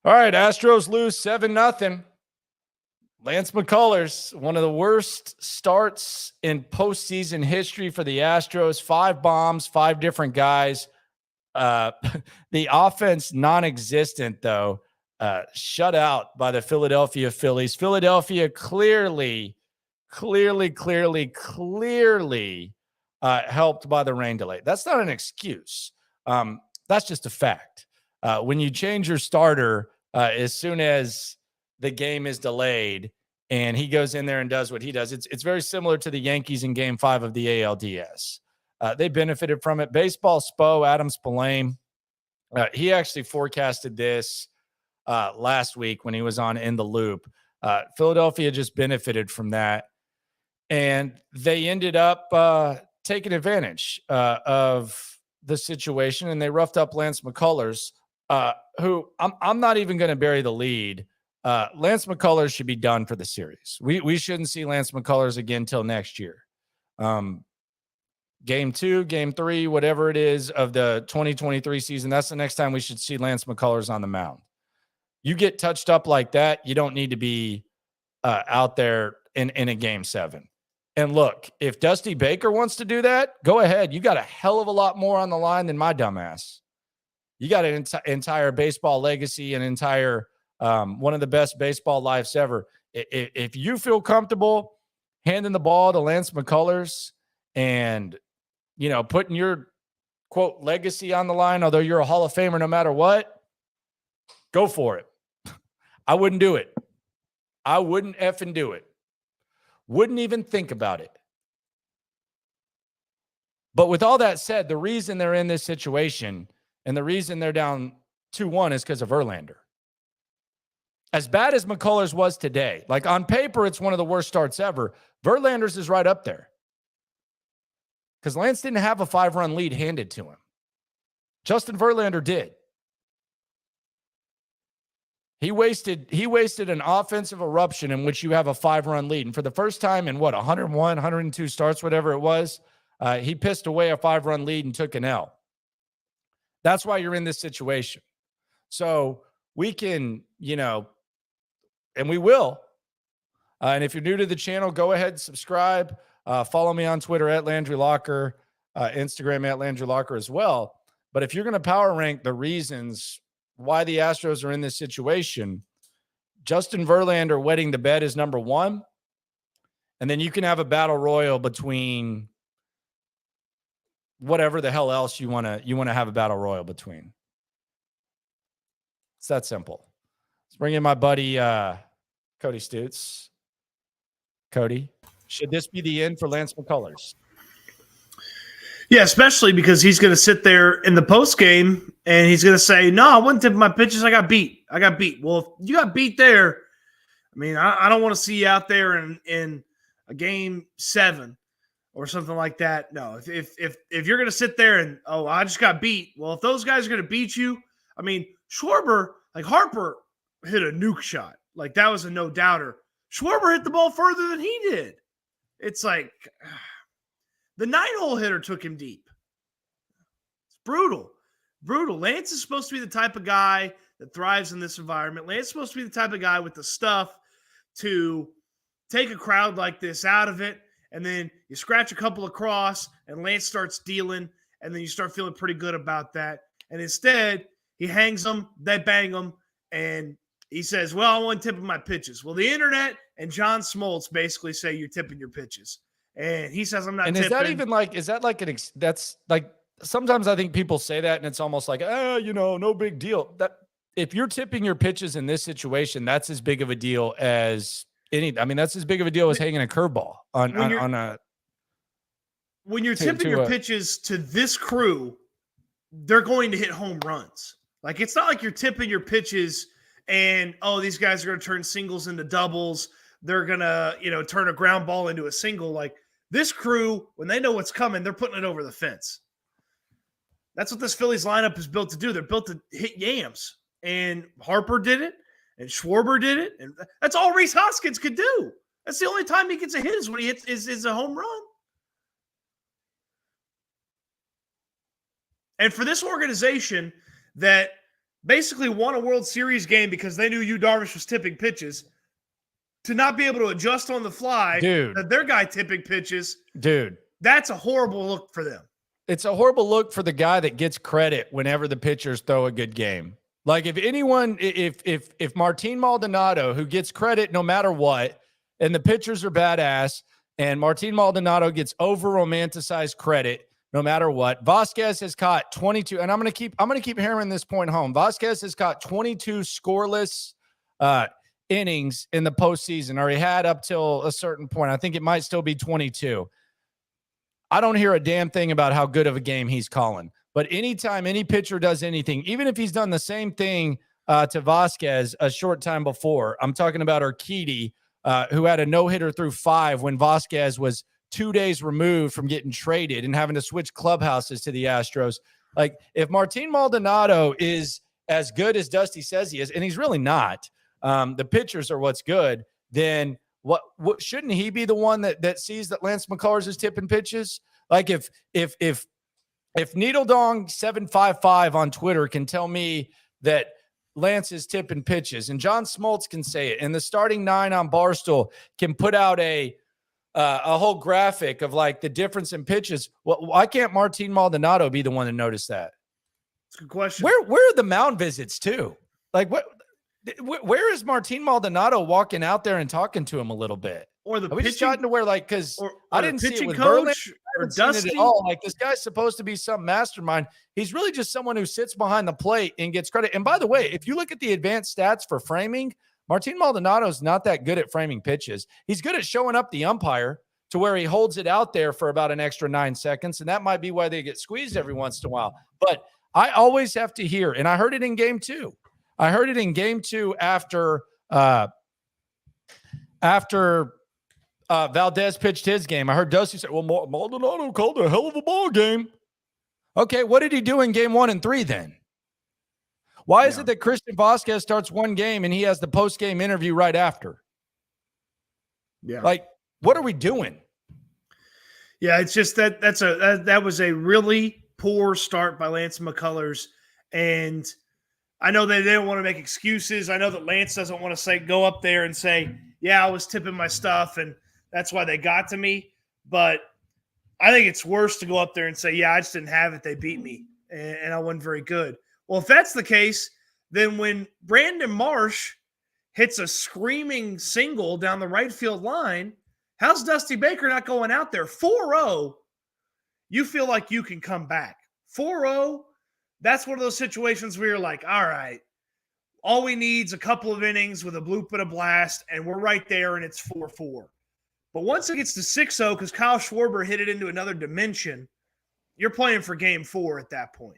All right, Astros lose 7-0. Lance McCullers, one of the worst starts in postseason history for the Astros. 5 bombs, 5 different guys. The offense non-existent, though. Shut out by the Philadelphia Phillies. Philadelphia clearly helped by the rain delay. That's not an excuse. That's just a fact. When you change your starter as soon as the game is delayed and he goes in there and does what he does, it's very similar to the Yankees in Game 5 of the ALDS. They benefited from it. Baseball Spo, Adam Spillane, he actually forecasted this last week when he was on In the Loop. Philadelphia just benefited from that. And they ended up taking advantage of the situation, and they roughed up Lance McCullers, who I'm not even going to bury the lead. Lance McCullers should be done for the series. We shouldn't see Lance McCullers again till next year. Game 2, Game 3, whatever it is of the 2023 season, that's the next time we should see Lance McCullers on the mound. You get touched up like that, you don't need to be out there in a Game 7. And look, if Dusty Baker wants to do that, go ahead. You got a hell of a lot more on the line than my dumbass. You got an entire baseball legacy, an entire one of the best baseball lives ever. If you feel comfortable handing the ball to Lance McCullers and, putting your, quote, legacy on the line, although you're a Hall of Famer no matter what, go for it. I wouldn't do it. I wouldn't effing do it. Wouldn't even think about it. But with all that said, the reason they're in this situation and the reason they're down 2-1 is because of Verlander. As bad as McCullers was today, like on paper, it's one of the worst starts ever. Verlander's is right up there. Because Lance didn't have a 5-run lead handed to him. Justin Verlander did. He wasted an offensive eruption in which you have a 5-run lead. And for the first time in 101, 102 starts, whatever it was, he pissed away a 5-run lead and took an L. That's why you're in this situation. So we can, and we will. And if you're new to the channel, go ahead and subscribe. Follow me on Twitter at Landry Locker, Instagram at Landry Locker as well. But if you're going to power rank the reasons why the Astros are in this situation, Justin Verlander wetting the bed is number 1. And then you can have a battle royal between whatever the hell else you want to have a battle royal between. It's that simple. Let's bring in my buddy Cody Stutz. Cody, should this be the end for Lance McCullers? Yeah, especially because he's going to sit there in the post game and he's going to say, "No, I wasn't tipping my pitches. I got beat. Well, if you got beat there, I mean, I don't want to see you out there in a Game 7 or something like that. No, if you're going to sit there and, I just got beat. Well, if those guys are going to beat you, I mean, Schwarber, like Harper hit a nuke shot. Like that was a no doubter. Schwarber hit the ball further than he did. It's like the 9-hole hitter took him deep. It's brutal. Lance is supposed to be the type of guy that thrives in this environment. Lance is supposed to be the type of guy with the stuff to take a crowd like this out of it, and then you scratch a couple across, and Lance starts dealing, and then you start feeling pretty good about that. And instead, he hangs them, they bang them, and he says, "Well, I wasn't tipping my pitches." Well, the internet and John Smoltz basically say you're tipping your pitches. And he says, "I'm not tipping." And is that like that's like, sometimes I think people say that and it's almost like, no big deal. That if you're tipping your pitches in this situation, that's as big of a deal as that's as big of a deal as hanging a curveball when you're tipping your pitches to this crew, they're going to hit home runs. Like, it's not like you're tipping your pitches and, these guys are going to turn singles into doubles. They're going to, turn a ground ball into a single. Like, this crew, when they know what's coming, they're putting it over the fence. That's what this Phillies lineup is built to do. They're built to hit yams. And Harper did it, and Schwarber did it. And that's all Rhys Hoskins could do. That's the only time he gets a hit is when he hits is a home run. And for this organization that basically won a World Series game because they knew Yu Darvish was tipping pitches, to not be able to adjust on the fly, that their guy tipping pitches, that's a horrible look for them. It's a horrible look for the guy that gets credit whenever the pitchers throw a good game. Like if Martin Maldonado, who gets credit no matter what, and the pitchers are badass, and Martin Maldonado gets over-romanticized credit no matter what. Vasquez has caught 22, and I'm gonna keep hammering this point home. Vasquez has caught 22 scoreless innings in the postseason, or he had up till a certain point. I think it might still be 22. I don't hear a damn thing about how good of a game he's calling. But anytime any pitcher does anything, even if he's done the same thing to Vasquez a short time before, I'm talking about Urquidy, who had a no-hitter through 5 when Vasquez was 2 days removed from getting traded and having to switch clubhouses to the Astros. Like, if Martin Maldonado is as good as Dusty says he is, and he's really not, the pitchers are what's good, then what shouldn't he be the one that sees that Lance McCullers is tipping pitches? Like, if Needle Dong 755 on Twitter can tell me that Lance is tipping pitches, and John Smoltz can say it, and the starting 9 on Barstool can put out a whole graphic of like the difference in pitches, why can't Martin Maldonado be the one to notice that? That's a good question. Where are the mound visits too? Like, where is Martin Maldonado walking out there and talking to him a little bit? Or the Are we just gotten to where, like, because I didn't see it with coach Verlander, or Dusty. at all. Like, this guy's supposed to be some mastermind. He's really just someone who sits behind the plate and gets credit. And by the way, if you look at the advanced stats for framing, Martin Maldonado's not that good at framing pitches. He's good at showing up the umpire to where he holds it out there for about an extra 9 seconds, and that might be why they get squeezed every once in a while. But I always have to hear, and I heard it in game 2. I heard it in game 2 after Valdez pitched his game. I heard Dusty say, well, Maldonado called a hell of a ball game. Okay, what did he do in game 1 and 3 then? Why is it that Christian Vasquez starts one game and he has the post-game interview right after? Yeah. Like, what are we doing? Yeah, it's just that was a really poor start by Lance McCullers. And I know they didn't want to make excuses. I know that Lance doesn't want to go up there and say, yeah, I was tipping my stuff and that's why they got to me. But I think it's worse to go up there and say, yeah, I just didn't have it. They beat me and I wasn't very good. Well, if that's the case, then when Brandon Marsh hits a screaming single down the right field line, how's Dusty Baker not going out there? 4-0, you feel like you can come back. 4-0, that's one of those situations where you're like, all right, all we need is a couple of innings with a bloop and a blast, and we're right there, and it's 4-4. But once it gets to 6-0, because Kyle Schwarber hit it into another dimension, you're playing for game 4 at that point.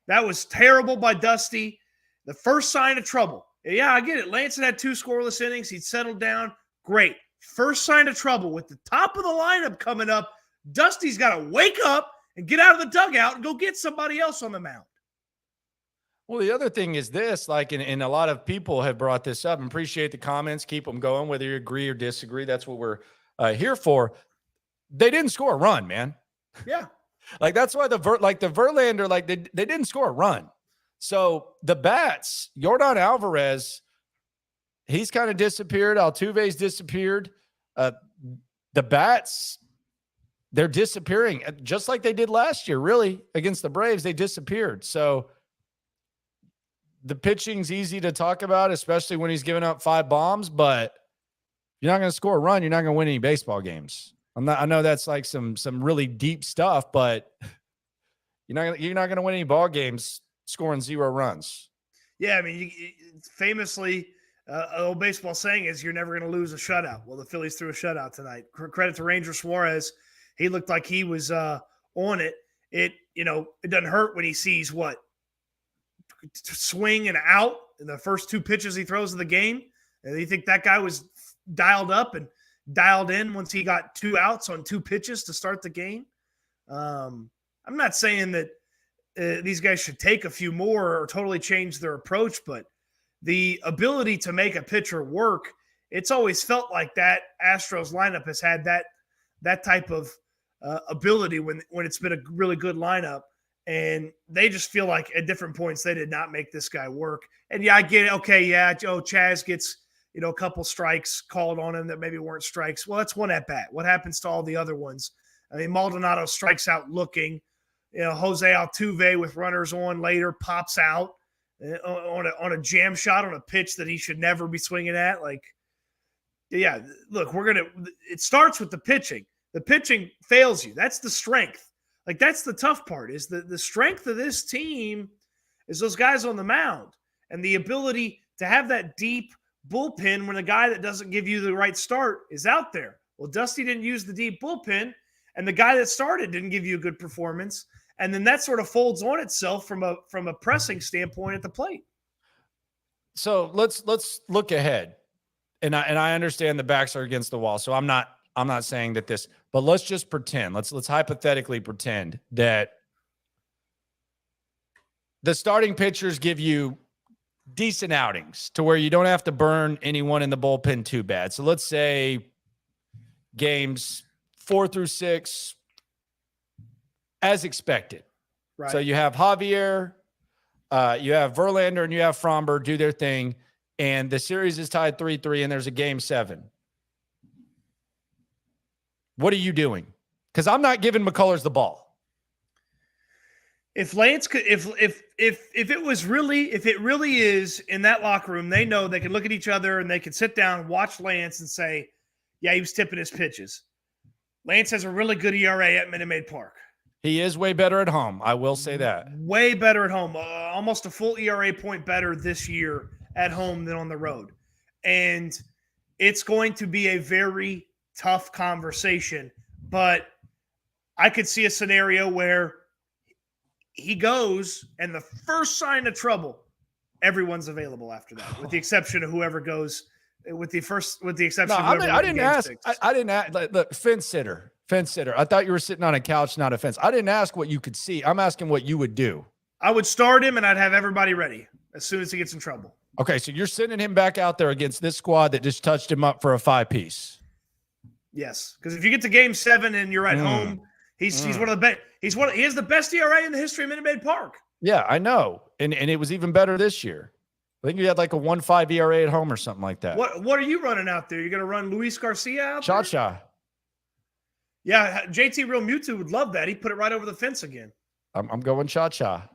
That was terrible by Dusty. The first sign of trouble. Yeah, I get it. Lance had 2 scoreless innings. He'd settled down. Great. First sign of trouble with the top of the lineup coming up. Dusty's got to wake up and get out of the dugout and go get somebody else on the mound. Well, the other thing is this, like, and a lot of people have brought this up, and appreciate the comments. Keep them going, whether you agree or disagree. That's what we're here for. They didn't score a run, man. Yeah. Like, that's why the Verlander, like, they didn't score a run. So the bats, Yordan Alvarez, he's kind of disappeared. Altuve's disappeared. The bats, they're disappearing, just like they did last year, really, against the Braves. They disappeared. So the pitching's easy to talk about, especially when he's giving up 5 bombs, but you're not going to score a run. You're not going to win any baseball games. I know that's like some really deep stuff, but you're not going to win any ball games scoring 0 runs. Yeah, I mean, famously, an old baseball saying is you're never going to lose a shutout. Well, the Phillies threw a shutout tonight. Credit to Ranger Suarez. He looked like he was on it. It doesn't hurt when he sees swing and out in the first 2 pitches he throws in the game. And you think that guy was dialed up and dialed in once he got 2 outs on 2 pitches to start the game. I'm not saying that these guys should take a few more or totally change their approach, but the ability to make a pitcher work, it's always felt like that Astros lineup has had that type of ability when it's been a really good lineup. And they just feel like at different points they did not make this guy work. And yeah, I get it. Okay, yeah, Chaz gets a couple strikes called on him that maybe weren't strikes. Well, that's one at bat. What happens to all the other ones? I mean, Maldonado strikes out looking. Jose Altuve with runners on later pops out on a jam shot on a pitch that he should never be swinging at. Like, yeah, look, it starts with the pitching. The pitching fails you. That's the strength. Like, that's the tough part, is the strength of this team is those guys on the mound and the ability to have that deep bullpen when a guy that doesn't give you the right start is out there. Well, Dusty didn't use the deep bullpen, and the guy that started didn't give you a good performance. And then that sort of folds on itself from a pressing standpoint at the plate. So let's look ahead. And I understand the backs are against the wall. So I'm not saying that this, but let's just pretend. Let's hypothetically pretend that the starting pitchers give you decent outings to where you don't have to burn anyone in the bullpen too bad. So let's say games 4 through 6 as expected. Right. So you have Javier, you have Verlander, and you have Fromber do their thing, and the series is tied 3-3, and there's a game 7. What are you doing? Because I'm not giving McCullers the ball. If Lance could, if it really is in that locker room, they know they can look at each other and they can sit down and watch Lance and say, yeah, he was tipping his pitches. Lance has a really good ERA at Minute Maid Park. He is way better at home. I will say that. Way better at home. Almost a full ERA point better this year at home than on the road. And it's going to be a very tough conversation. But I could see a scenario where he goes and the first sign of trouble, everyone's available after that, with the exception of whoever goes with the exception of whoever. I didn't ask. I didn't ask. Look, fence sitter. I thought you were sitting on a couch, not a fence. I didn't ask what you could see. I'm asking what you would do. I would start him and I'd have everybody ready as soon as he gets in trouble. Okay, so you're sending him back out there against this squad that just touched him up for a 5-piece. Yes, because if you get to game 7 and you're at home, he's one of the best. He has the best ERA in the history of Minute Maid Park. Yeah, I know, and it was even better this year. I think you had like a 1.5 ERA at home or something like that. What are you running out there? You're going to run Luis Garcia out there? Cha-cha. Yeah, JT Real Mewtwo would love that. He put it right over the fence again. I'm going cha-cha.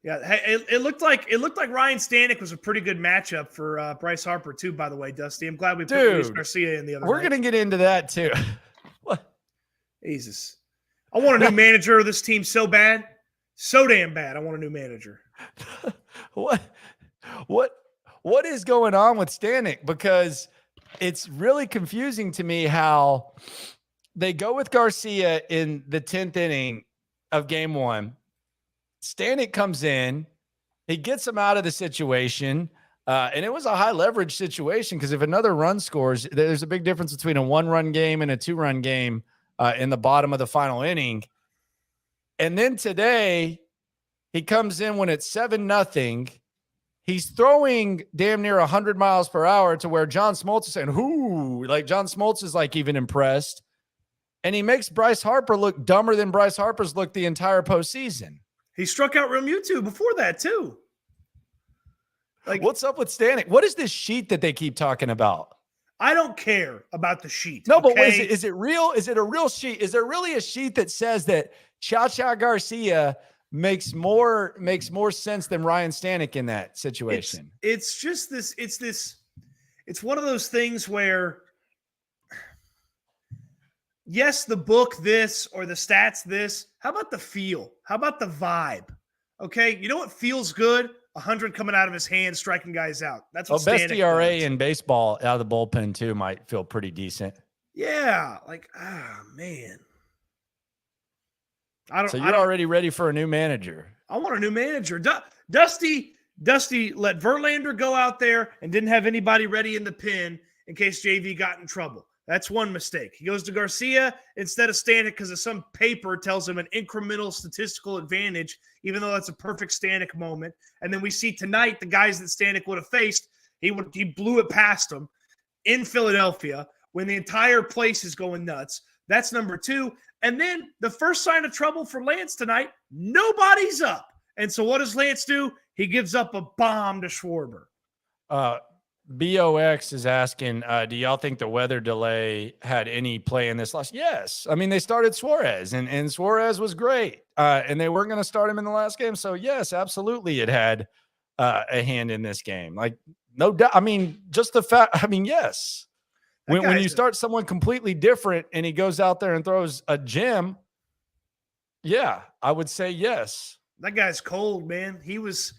Yeah, hey, it looked like Ryan Stanek was a pretty good matchup for Bryce Harper too. By the way, Dusty, I'm glad we put Luis Garcia in the other. We're going to get into that too. What? Jesus, I want a new manager of this team so bad, so damn bad. I want a new manager. What is going on with Stanek? Because it's really confusing to me how they go with Garcia in the 10th inning of game 1. Stanek comes in, he gets him out of the situation, and it was a high leverage situation because if another run scores, there's a big difference between a 1-run game and a 2-run game in the bottom of the final inning. And then today, he comes in when it's 7-0. He's throwing damn near 100 miles per hour to where John Smoltz is saying, "Whoo!" Like John Smoltz is like even impressed. And he makes Bryce Harper look dumber than Bryce Harper's looked the entire postseason. He struck out Real Mewtwo before that too. Like, what's up with Stanek? What is this sheet that they keep talking about? I don't care about the sheet. No, okay? But is it real? Is it a real sheet? Is there really a sheet that says that Cha-Cha Garcia makes more sense than Ryan Stanek in that situation? It's just this. It's one of those things where, yes, the book this or the stats this. How about the feel? How about the vibe? Okay, you know what feels good? 100 coming out of his hand, striking guys out. That's what best ERA in baseball out of the bullpen too might feel pretty decent. Yeah, like man. So you're already ready for a new manager. I want a new manager. Dusty let Verlander go out there and didn't have anybody ready in the pen in case JV got in trouble. That's one mistake. He goes to Garcia instead of Stanek because of some paper tells him an incremental statistical advantage, even though that's a perfect Stanek moment. And then we see tonight the guys that Stanek would have faced, he blew it past them in Philadelphia when the entire place is going nuts. That's number 2. And then the first sign of trouble for Lance tonight, nobody's up. And so what does Lance do? He gives up a bomb to Schwarber. BOX is asking, do y'all think the weather delay had any play in this loss? Yes. I mean, they started Suarez, and Suarez was great. And they weren't going to start him in the last game. So, yes, absolutely it had a hand in this game. Like, no doubt. I mean, just the fact, I mean, yes. When you start someone completely different and he goes out there and throws a gem, yeah, I would say yes. That guy's cold, man. He was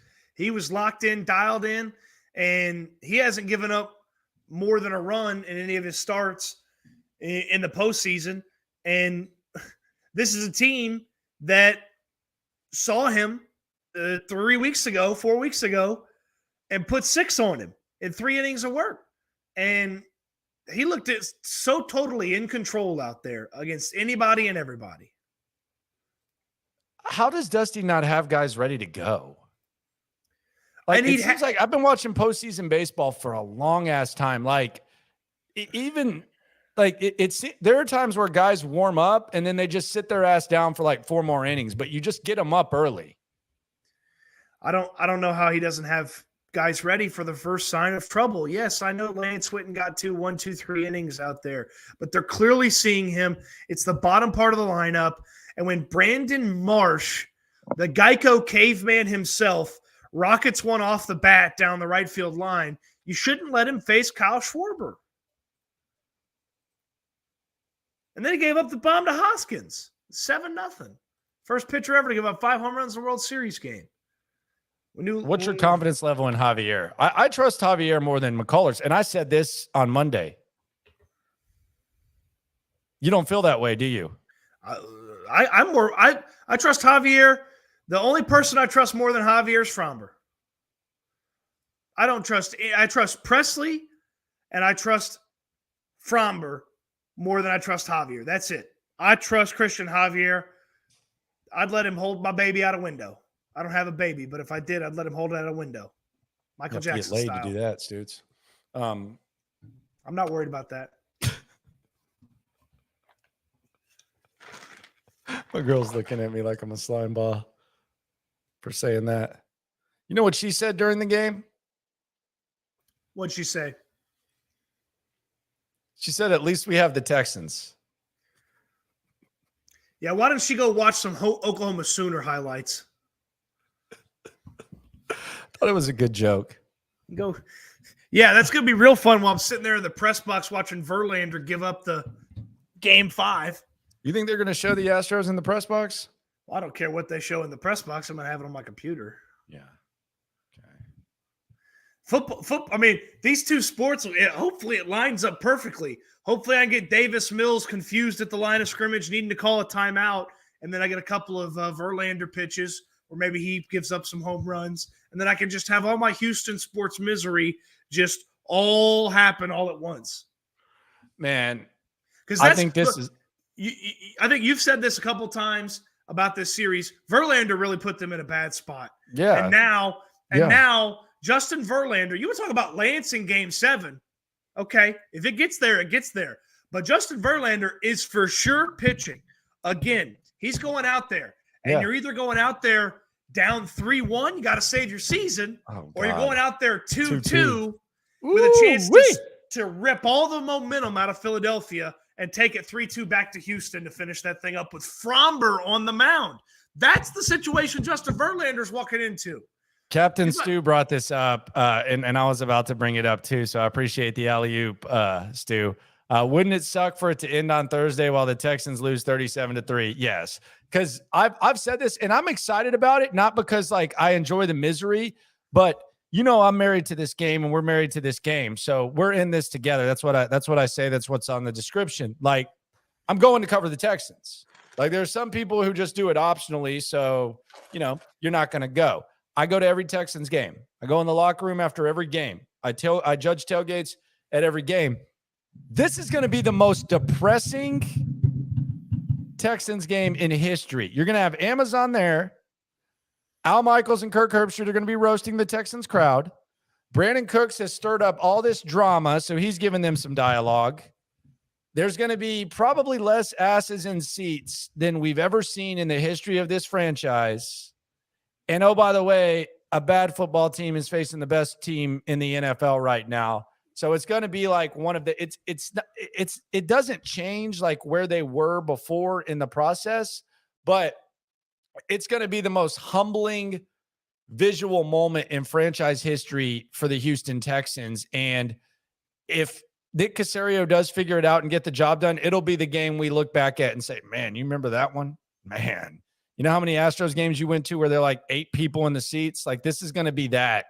locked in, dialed in, and he hasn't given up more than a run in any of his starts in the postseason. And this is a team that saw him 4 weeks ago, and put 6 on him in 3 innings of work. And he looked so totally in control out there against anybody and everybody. How does Dusty not have guys ready to go? Like, it seems like I've been watching postseason baseball for a long ass time. Like, there are times where guys warm up and then they just sit their ass down for like 4 more innings, but you just get them up early. I don't know how he doesn't have guys ready for the first sign of trouble. Yes, I know Lance Whitten got 1, 2, 3 innings out there, but they're clearly seeing him. It's the bottom part of the lineup. And when Brandon Marsh, the Geico caveman himself, rockets one off the bat down the right field line, you shouldn't let him face Kyle Schwarber. And then he gave up the bomb to Hoskins. 7-0. First pitcher ever to give up 5 home runs in the World Series game. What's your confidence level in Javier? I trust Javier more than McCullers. And I said this on Monday. You don't feel that way, do you? I trust Javier. The only person I trust more than Javier is Framber. I trust Presley and I trust Framber more than I trust Javier. That's it. I trust Christian Javier. I'd let him hold my baby out a window. I don't have a baby, but if I did, I'd let him hold it out a window. Michael Jackson get laid style. To do that, Stoots. I'm not worried about that. My girl's looking at me like I'm a slime ball for saying that. You know what she said during the game? What'd she say? She said, at least we have the Texans. Yeah, why don't she go watch some Oklahoma Sooner highlights? Thought it was a good joke. Go. Yeah, that's going to be real fun while I'm sitting there in the press box watching Verlander give up the Game 5. You think they're going to show the Astros in the press box? Well, I don't care what they show in the press box. I'm going to have it on my computer. Yeah. Okay. Football. I mean, these two sports, hopefully it lines up perfectly. Hopefully I get Davis Mills confused at the line of scrimmage, needing to call a timeout, and then I get a couple of Verlander pitches, or maybe he gives up some home runs, and then I can just have all my Houston sports misery just all happen all at once. Man, because I think this is – I think you've said this a couple times about this series. Verlander really put them in a bad spot. Yeah. And now Justin Verlander, you were talking about Lance in Game 7. Okay, if it gets there, it gets there. But Justin Verlander is for sure pitching. Again, he's going out there. And you're either going out there down 3-1, you got to save your season, or you're going out there 2-2 with a chance to rip all the momentum out of Philadelphia and take it 3-2 back to Houston to finish that thing up with Framber on the mound. That's the situation Justin Verlander's walking into. Captain Stu brought this up, and I was about to bring it up too, so I appreciate the alley-oop, Stu. Wouldn't it suck for it to end on Thursday while the Texans lose 37-3? Yes, because I've said this, and I'm excited about it, not because like I enjoy the misery, but you know I'm married to this game, and we're married to this game, so we're in this together. That's what I say. That's what's on the description. Like, I'm going to cover the Texans. Like, there's some people who just do it optionally, so you know you're not going to go. I go to every Texans game. I go in the locker room after every game. I judge tailgates at every game. This is going to be the most depressing Texans game in history. You're going to have Amazon there. Al Michaels and Kirk Herbstreit are going to be roasting the Texans crowd. Brandon Cooks has stirred up all this drama, so he's giving them some dialogue. there's going to be probably less asses in seats than we've ever seen in the history of this franchise. And oh, by the way, a bad football team is facing the best team in the NFL right now. So it's going to be like one of the, it doesn't change like where they were before in the process, but it's going to be the most humbling visual moment in franchise history for the Houston Texans. And if Nick Caserio does figure it out and get the job done, it'll be the game we look back at and say, man, you remember that one? Man, you know how many Astros games you went to where there are like 8 people in the seats? Like, this is going to be that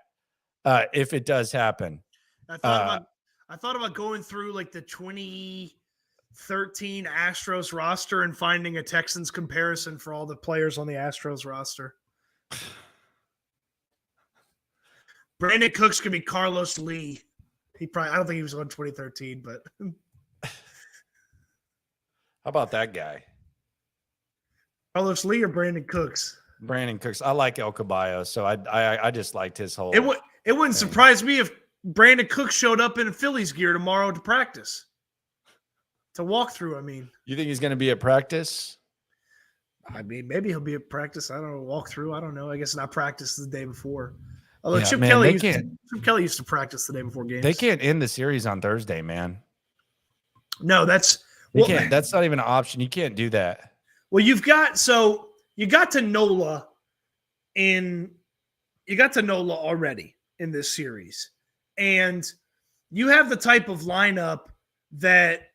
if it does happen. I thought about going through like the 2013 Astros roster and finding a Texans comparison for all the players on the Astros roster. Brandon Cooks could be Carlos Lee. I don't think he was on 2013, but how about that guy? Carlos Lee or Brandon Cooks? Brandon Cooks. I like El Caballo, so I just liked his whole. It wouldn't surprise me if Brandon Cooks showed up in Phillies gear tomorrow to practice, to walk through. I mean, you think he's going to be at practice? I mean, maybe he'll be at practice. I don't know. Walk through. I don't know. I guess not practice the day before. Although Chip Kelly used to practice the day before games. They can't end the series on Thursday, man. No, that's that's not even an option. You can't do that. Well, you got to Nola already in this series. And you have the type of lineup that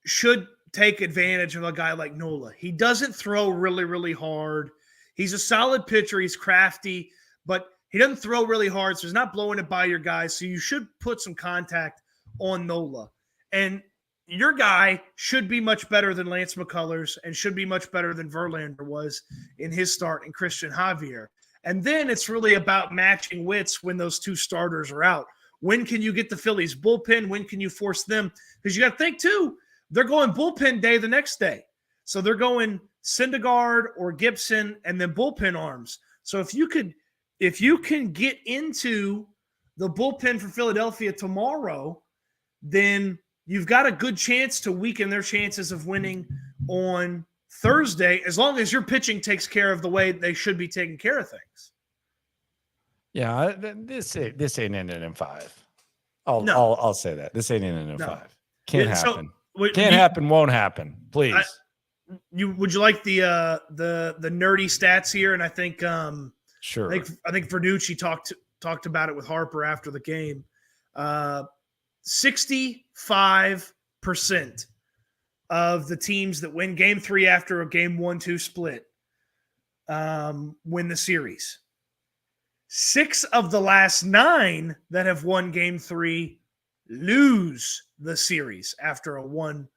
should take advantage of a guy like Nola. He doesn't throw really, really hard. He's a solid pitcher. He's crafty, but he doesn't throw really hard, so he's not blowing it by your guys. So you should put some contact on Nola. And your guy should be much better than Lance McCullers and should be much better than Verlander was in his start and Christian Javier. And then it's really about matching wits when those two starters are out. When can you get the Phillies bullpen? When can you force them? Because you got to think, too, they're going bullpen day the next day. So they're going Syndergaard or Gibson and then bullpen arms. So if you can get into the bullpen for Philadelphia tomorrow, then you've got a good chance to weaken their chances of winning on Thursday, as long as your pitching takes care of the way they should be taking care of things. Yeah, this ain't ending in 5. I'll say that. This ain't ending in 5. Can't happen. Can't happen, won't happen. Please. Would you like the nerdy stats here? And I think sure. I think Verducci talked about it with Harper after the game. 65% of the teams that win Game 3 after a Game 1-2 split win the series. 6 of the last 9 that have won Game 3 lose the series after a 1-2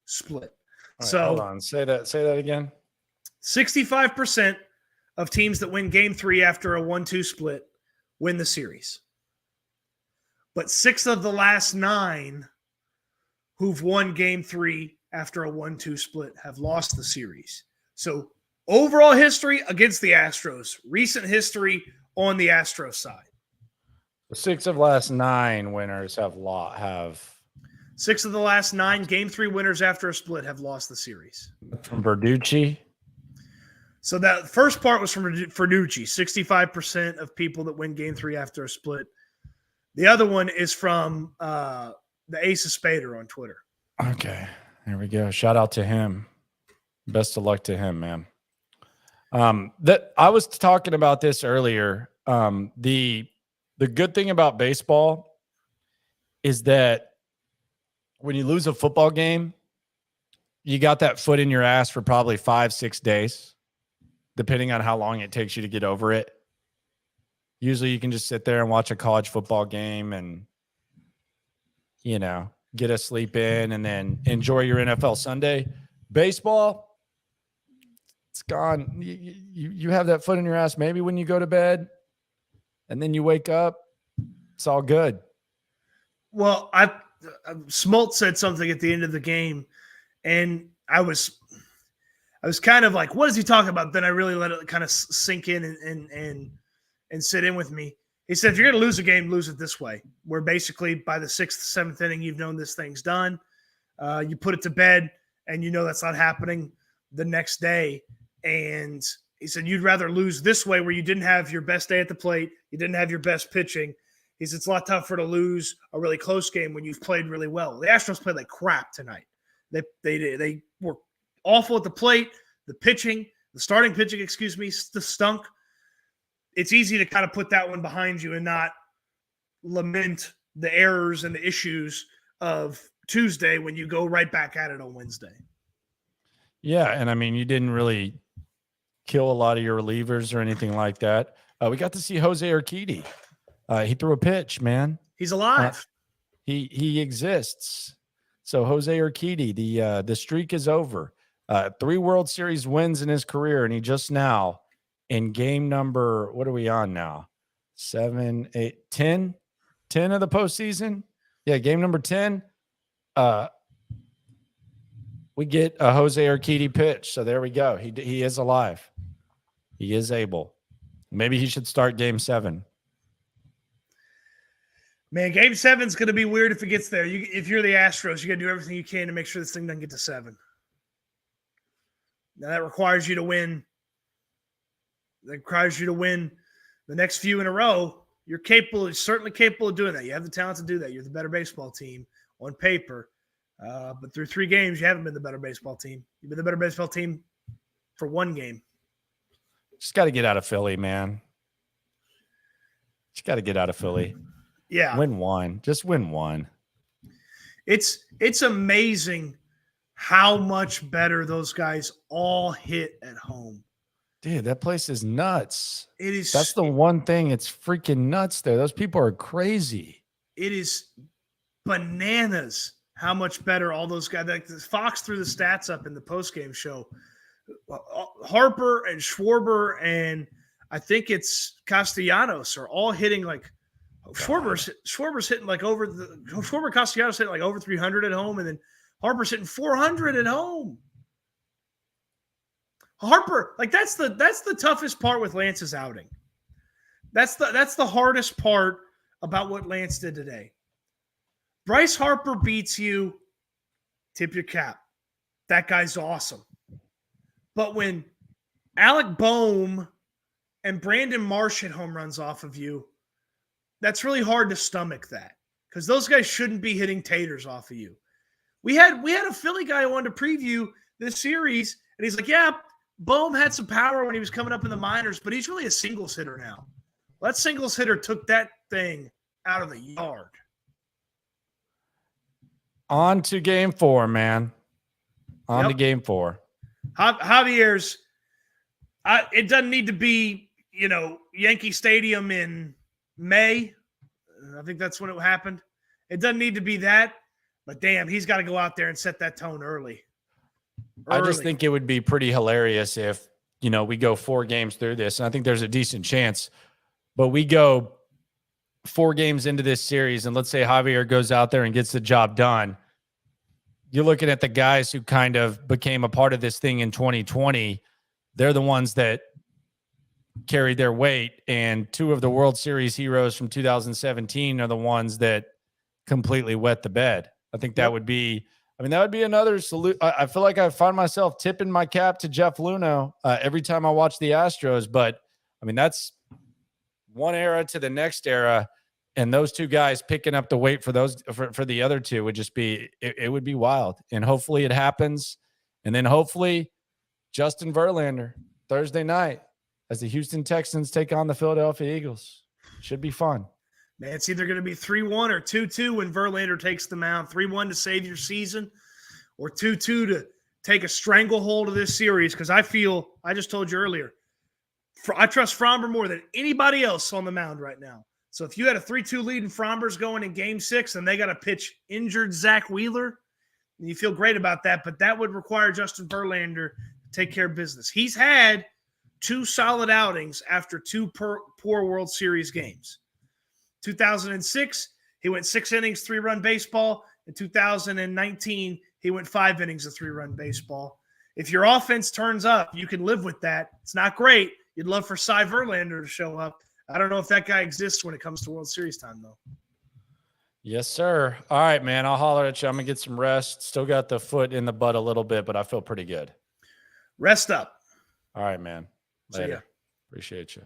split. Right, so hold on, say that again. 65% of teams that win Game 3 after a 1-2 split win the series. But 6 of the last 9 who've won Game 3 after a 1-2 split have lost the series. So overall history against the Astros, recent history on the Astros side. 6 of the last 9 winners have 6 of the last 9 Game 3 winners after a split have lost the series. From Verducci. So that first part was from Verducci, 65% of people that win Game 3 after a split. The other one is from the Ace of Spader on Twitter. Okay, there we go. Shout out to him. Best of luck to him, man. That I was talking about this earlier. The good thing about baseball is that when you lose a football game, you got that foot in your ass for probably 5-6 days, depending on how long it takes you to get over it. Usually you can just sit there and watch a college football game and, get a sleep in and then enjoy your NFL Sunday. Baseball, it's gone. You have that foot in your ass maybe when you go to bed and then you wake up. It's all good. Well, Smoltz said something at the end of the game, and I was kind of like, what is he talking about? Then I really let it kind of sink in and sit in with me. He said, if you're going to lose a game, lose it this way, where basically by the 6th, 7th inning, you've known this thing's done. You put it to bed, and you know that's not happening the next day. And he said you'd rather lose this way where you didn't have your best day at the plate, you didn't have your best pitching. He said it's a lot tougher to lose a really close game when you've played really well. The Astros played like crap tonight. They were awful at the plate. The starting pitching, stunk. It's easy to kind of put that one behind you and not lament the errors and the issues of Tuesday when you go right back at it on Wednesday. Yeah, and I mean, you didn't really kill a lot of your relievers or anything like that. We got to see Jose Urquidy. He threw a pitch, man. He's alive. He exists. So Jose Urquidy, the streak is over. 3 World Series wins in his career, and he just now in game number, what are we on now? 7, 8, 10? 10 of the postseason? Yeah, game number 10. We get a Jose Urquidy pitch. So there we go. He is alive. He is able. Maybe he should start game 7. Man, game 7's going to be weird if it gets there. If you're the Astros, you got to do everything you can to make sure this thing doesn't get to 7. Now that requires you to win. That requires you to win the next few in a row. You're certainly capable of doing that. You have the talent to do that. You're the better baseball team on paper. But through 3 games, you haven't been the better baseball team. You've been the better baseball team for 1 game. Just got to get out of Philly, man. Just got to get out of Philly. Yeah. Win 1. Just win 1. It's amazing how much better those guys all hit at home. Dude, that place is nuts. It is. That's the one thing. It's freaking nuts there. Those people are crazy. It is bananas how much better all those guys. Like Fox threw the stats up in the postgame show. Harper and Schwarber and I think it's Castellanos are all hitting like Schwarber's hitting like Castellanos hitting like over 300 at home, and then Harper's hitting 400 at home. Harper, like that's the toughest part with Lance's outing. That's the hardest part about what Lance did today. Bryce Harper beats you, tip your cap. That guy's awesome. But when Alec Boehm and Brandon Marsh hit home runs off of you, that's really hard to stomach that because those guys shouldn't be hitting taters off of you. We had a Philly guy who wanted to preview this series, and he's like, yeah, Boehm had some power when he was coming up in the minors, but he's really a singles hitter now. Well, that singles hitter took that thing out of the yard. On to game 4, man. On to game 4. Javier's, it doesn't need to be, Yankee Stadium in May. I think that's when it happened. It doesn't need to be that, but damn, he's got to go out there and set that tone early. I just think it would be pretty hilarious if, we go 4 games through this, and I think there's a decent chance, but we go 4 games into this series, and let's say Javier goes out there and gets the job done. You're looking at the guys who kind of became a part of this thing in 2020. They're the ones that carried their weight, and 2 of the World Series heroes from 2017 are the ones that completely wet the bed. I think that would be, that would be another salute. I feel like I find myself tipping my cap to Jeff Luhnow every time I watch the Astros, but that's one era to the next era. And those 2 guys picking up the weight for the other 2 would just be, it would be wild. And hopefully it happens. And then hopefully Justin Verlander Thursday night as the Houston Texans take on the Philadelphia Eagles. Should be fun. Man, it's either going to be 3-1 or 2-2 when Verlander takes the mound. 3-1 to save your season or 2-2 to take a stranglehold of this series. Because I just told you earlier, I trust Framber more than anybody else on the mound right now. So if you had a 3-2 lead and Framber's going in game 6 and they got to pitch injured Zach Wheeler, you feel great about that. But that would require Justin Verlander to take care of business. He's had 2 solid outings after 2 poor World Series games. 2006, he went 6 innings, 3-run baseball. In 2019, he went 5 innings of 3-run baseball. If your offense turns up, you can live with that. It's not great. You'd love for Cy Verlander to show up. I don't know if that guy exists when it comes to World Series time, though. Yes, sir. All right, man. I'll holler at you. I'm going to get some rest. Still got the foot in the butt a little bit, but I feel pretty good. Rest up. All right, man. See ya. Later. Appreciate you.